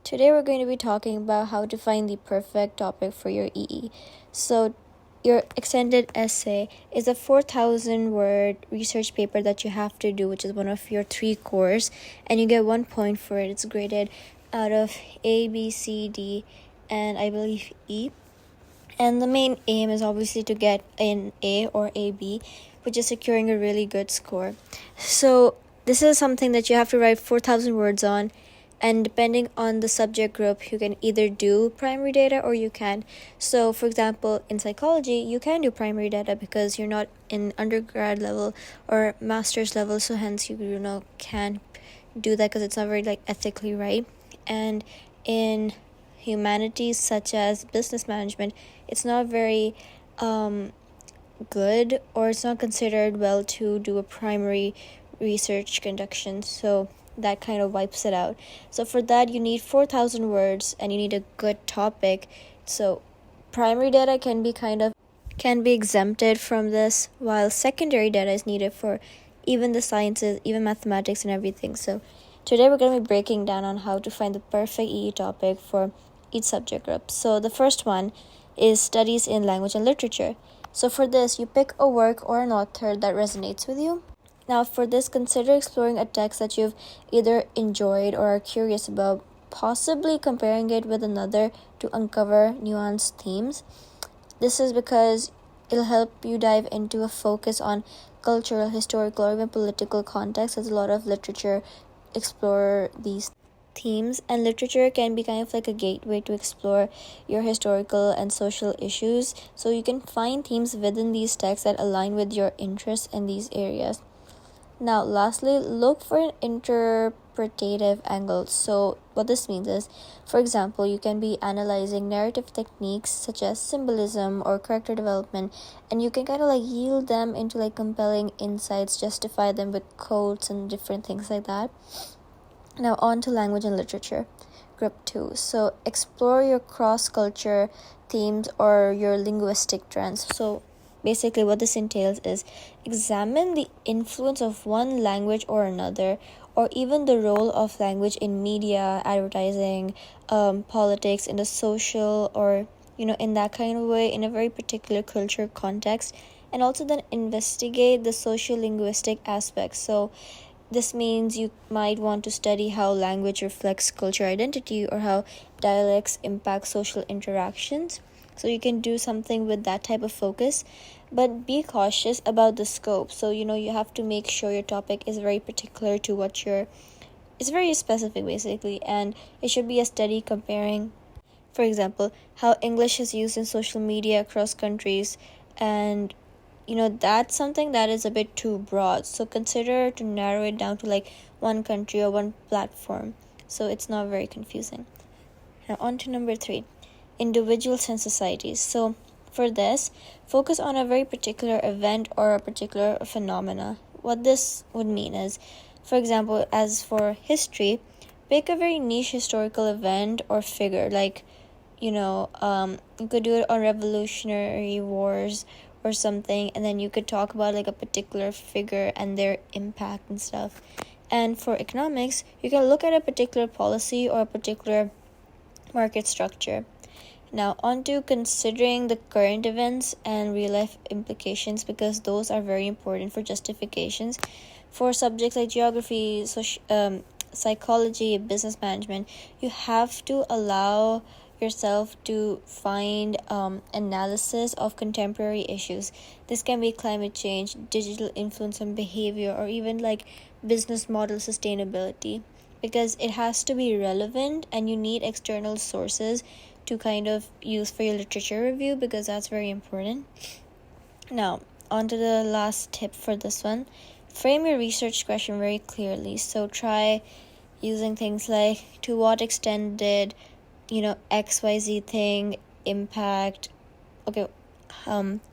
Today we're going to be talking about how to find the perfect topic for your EE. So your extended essay is a 4,000 word research paper that you have to do, which is one of your 3 cores, and you get 1 point for it. It's graded out of A, B, C, D, and I believe E. And the main aim is obviously to get an A or AB, which is securing a really good score. So this is something that you have to write 4,000 words on, and depending on the subject group, you can either do primary data or you can. So for example, in psychology, you can do primary data because you're not in undergrad level or master's level, so hence you can't do that because it's not very ethically right. And in humanities such as business management, it's not very good, or it's not considered well to do a primary research conduction, so that kind of wipes it out. So for that you need 4,000 words and you need a good topic. So primary data can be exempted from this, while secondary data is needed for even the sciences, even mathematics and everything. So today we're going to be breaking down on how to find the perfect EE topic for each subject group. So the first one is studies in language and literature. So for this, you pick a work or an author that resonates with you. Now for this, consider exploring a text that you've either enjoyed or are curious about, possibly comparing it with another to uncover nuanced themes. This is because it'll help you dive into a focus on cultural, historical, or even political context, as a lot of literature explore these themes, and literature can be kind of like a gateway to explore your historical and social issues, so you can find themes within these texts that align with your interests in these areas. Now lastly, look for an interpretative angle. So what this means is, for example, you can be analyzing narrative techniques such as symbolism or character development, and you can yield them into compelling insights, justify them with quotes and different things like that. Now on to language and literature, group 2. So explore your cross-culture themes or your linguistic trends. So basically what this entails is examine the influence of one language or another, or even the role of language in media, advertising, politics, in the social, or in that kind of way, in a very particular culture context, and also then investigate the socio-linguistic aspects. So this means you might want to study how language reflects culture identity or how dialects impact social interactions. So you can do something with that type of focus, but be cautious about the scope. So you have to make sure your topic is very particular to it's very specific basically, and it should be a study comparing, for example, how English is used in social media across countries, and that's something that is a bit too broad. So consider to narrow it down to one country or one platform, so it's not very confusing. Now on to number 3, individuals and societies. So for this, focus on a very particular event or a particular phenomena. What this would mean is, for example, as for history, pick a very niche historical event or figure, you could do it on Revolutionary Wars or something, and then you could talk about a particular figure and their impact and stuff. And for economics, you can look at a particular policy or a particular market structure. Now on to considering the current events and real life implications, because those are very important for justifications. For subjects like geography, psychology, business management, you have to allow yourself to find analysis of contemporary issues. This can be climate change, digital influence on behavior, or even business model sustainability, because it has to be relevant and you need external sources to use for your literature review, because that's very important. Now on to the last tip for this one. Frame your research question very clearly. So try using things like, to what extent did XYZ thing impact, to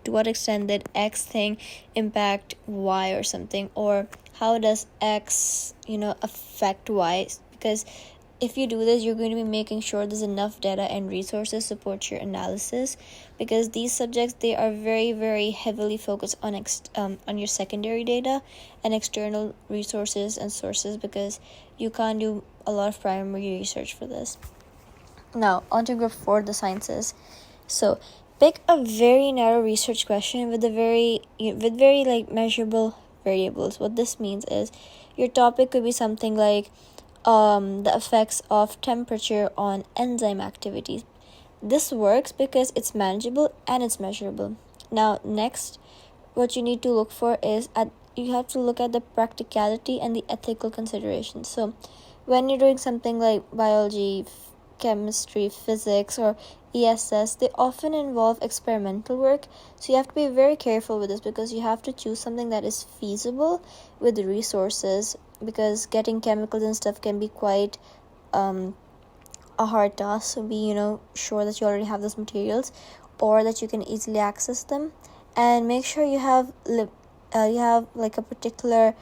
what extent did X thing impact Y or something, or how does X affect Y, because if you do this, you're going to be making sure there's enough data and resources support your analysis, because these subjects, they are very, very heavily focused on your secondary data and external resources and sources, because you can't do a lot of primary research for this. Now, on to group 4, the sciences. So, pick a very narrow research question with very like measurable variables. What this means is your topic could be something like the effects of temperature on enzyme activities. This works because it's manageable and it's measurable. Now, next, what you need to look for is you have to look at the practicality and the ethical considerations. So, when you're doing something like biology, chemistry, physics, or ESS, they often involve experimental work. So you have to be very careful with this because you have to choose something that is feasible with the resources, because getting chemicals and stuff can be quite a hard task. So be sure that you already have those materials or that you can easily access them, and make sure you have like a particular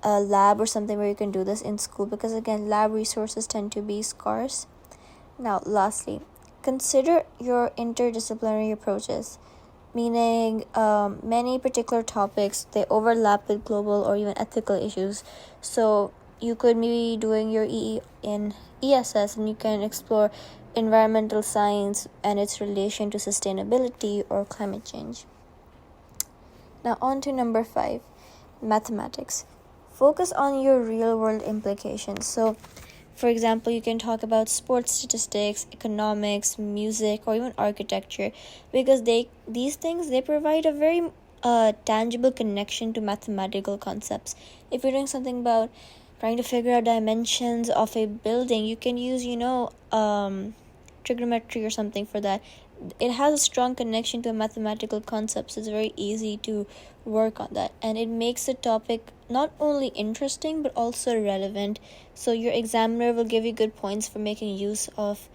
lab or something where you can do this in school, because again, lab resources tend to be scarce. Now, lastly, consider your interdisciplinary approaches, meaning many particular topics, they overlap with global or even ethical issues. So you could be doing your EE in ESS, and you can explore environmental science and its relation to sustainability or climate change. Now, on to number 5, mathematics. Focus on your real-world implications. So, for example, you can talk about sports statistics, economics, music, or even architecture, because these things provide a very tangible connection to mathematical concepts. If you're doing something about trying to figure out dimensions of a building, you can use trigonometry or something for that. It has a strong connection to a mathematical concept, so it's very easy to work on that, and it makes the topic not only interesting but also relevant. So your examiner will give you good points for making use of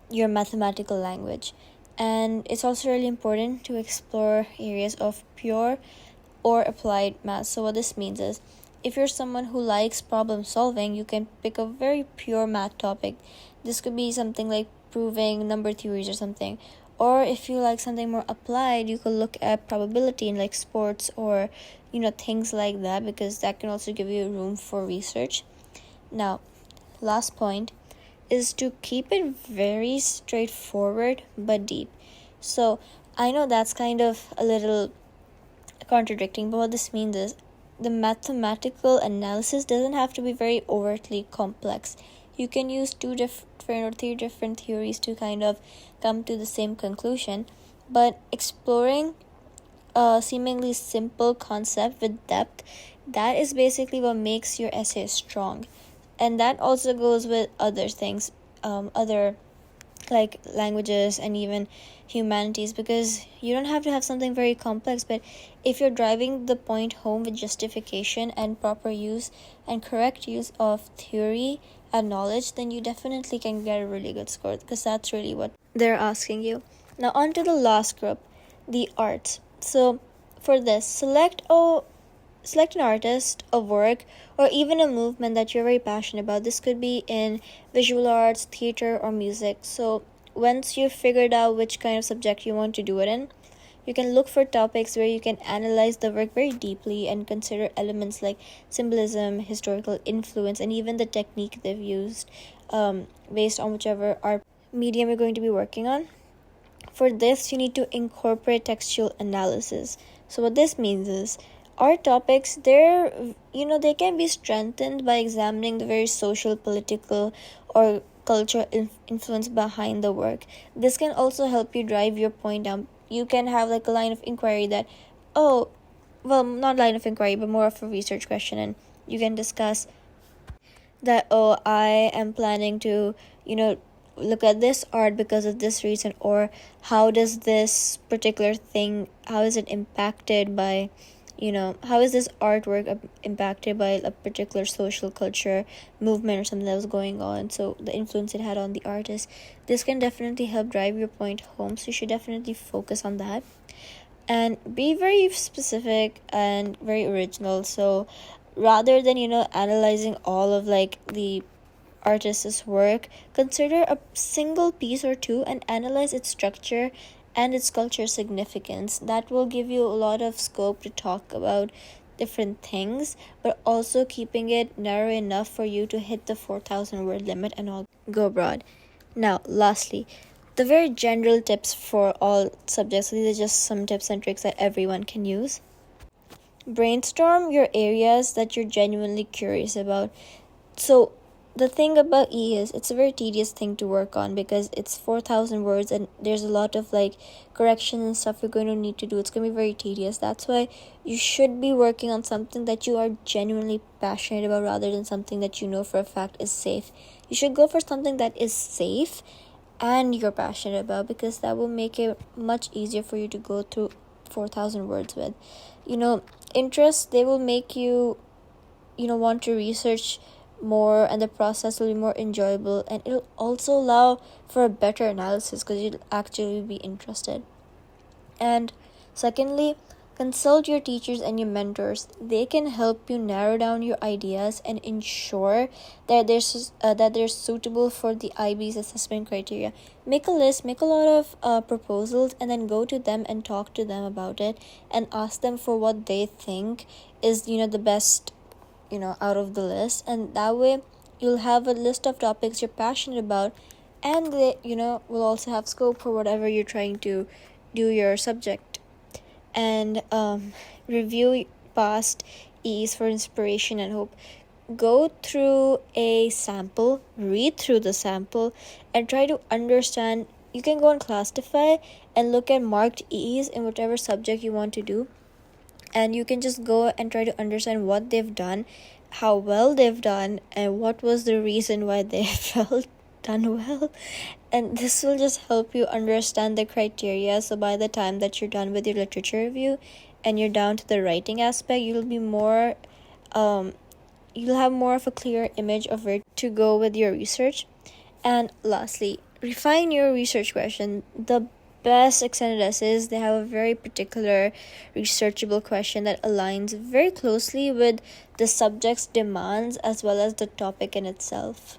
your mathematical language. And it's also really important to explore areas of pure or applied math. So what this means is, if you're someone who likes problem solving, you can pick a very pure math topic. This could be something like proving number theories or something. Or if you like something more applied, you could look at probability in like sports or things like that, because that can also give you room for research. Now, last point is to keep it very straightforward but deep. So I know that's kind of a little contradicting, but what this means is the mathematical analysis doesn't have to be very overtly complex. You can use 2 different or 3 different theories to kind of come to the same conclusion, but exploring a seemingly simple concept with depth, that is basically what makes your essay strong. And that also goes with other things, other like languages and even humanities, because you don't have to have something very complex, but if you're driving the point home with justification and proper use and correct use of theory and knowledge, then you definitely can get a really good score, because that's really what they're asking you. Now, on to the last group, the arts. So for this, select an artist, a work, or even a movement that you're very passionate about. This could be in visual arts, theater, or music. So once you've figured out which kind of subject you want to do it in, you can look for topics where you can analyze the work very deeply and consider elements like symbolism, historical influence, and even the technique they've used based on whichever art medium you're going to be working on. For this, you need to incorporate textual analysis. So what this means is, art topics, they can be strengthened by examining the very social, political, or cultural influence behind the work. This can also help you drive your point down. You can have like a line of inquiry that, not line of inquiry, but more of a research question, and you can discuss that, I am planning to, look at this art because of this reason, or how does this particular thing, how is it impacted by, how is this artwork impacted by a particular social culture movement or something that was going on, so the influence it had on the artist. This can definitely help drive your point home, so you should definitely focus on that and be very specific and very original. So rather than analyzing all of like the artist's work, consider a single piece or two and analyze its structure and its cultural significance. That will give you a lot of scope to talk about different things, but also keeping it narrow enough for you to hit the 4,000 word limit and all go broad. Now, lastly, the very general tips for all subjects. These are just some tips and tricks that everyone can use. Brainstorm your areas that you're genuinely curious about. So the thing about E is it's a very tedious thing to work on because it's 4,000 words and there's a lot of correction and stuff you're going to need to do. It's going to be very tedious. That's why you should be working on something that you are genuinely passionate about rather than something that you know for a fact is safe. You should go for something that is safe and you're passionate about, because that will make it much easier for you to go through 4,000 words with. Interests, they will make you want to research more, and the process will be more enjoyable, and it'll also allow for a better analysis because you'll actually be interested. And secondly, consult your teachers and your mentors. They can help you narrow down your ideas and ensure that they're suitable for the IB's assessment criteria. Make a list, make a lot of proposals, and then go to them and talk to them about it and ask them for what they think is the best out of the list. And that way you'll have a list of topics you're passionate about, and they will also have scope for whatever you're trying to do your subject. And review past E's for inspiration and hope. Go through a sample, read through the sample, and try to understand. You can go on Classify and look at marked E's in whatever subject you want to do, and you can just go and try to understand what they've done, how well they've done, and what was the reason why they felt done well. And this will just help you understand the criteria, so by the time that you're done with your literature review and you're down to the writing aspect, you'll have more of a clear image of where to go with your research. And lastly, refine your research question. The best extended essays, they have a very particular researchable question that aligns very closely with the subject's demands as well as the topic in itself.